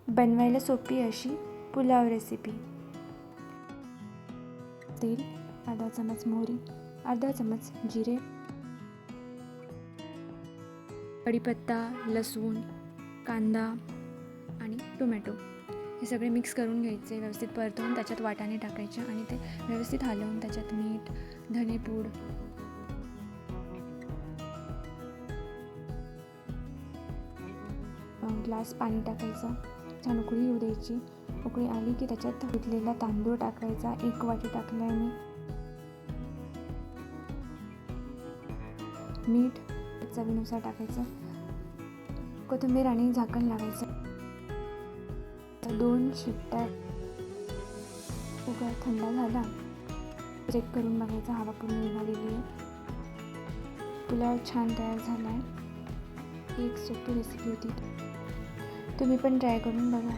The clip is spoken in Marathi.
बनवायला सोपी अशी पुलाव रेसिपी। तेल, अर्धा चमच मोहरी, अर्धा चमच जिरे, कढीपत्ता, लसूण, कांदा आणि टोमॅटो हे सगळे मिक्स करून घ्यायचे, व्यवस्थित परतवून त्याच्यात वाटाणे टाकायचे आणि ते व्यवस्थित हलवून त्याच्यात मीठ, धनेपूड, ग्लास पाणी टाकायचं, छान उकळी येऊ द्यायची। उकळी आली की त्याच्यात धुतलेला तांदूळ टाकायचा, 1 वाटी टाकलाय मी। मीठ चवीनुसार टाकायचं, कोथिंबीर आणि झाकण लावायचं। 2 शिट्ट्या कुकर थंड झाला चेक करून बघायचा, हवा पूर्ण निघालेली आहे। पुलाव छान तयार झाला आहे। ही एक सोपी रेसिपी होती, तुम्ही पण ट्राय करून बघा।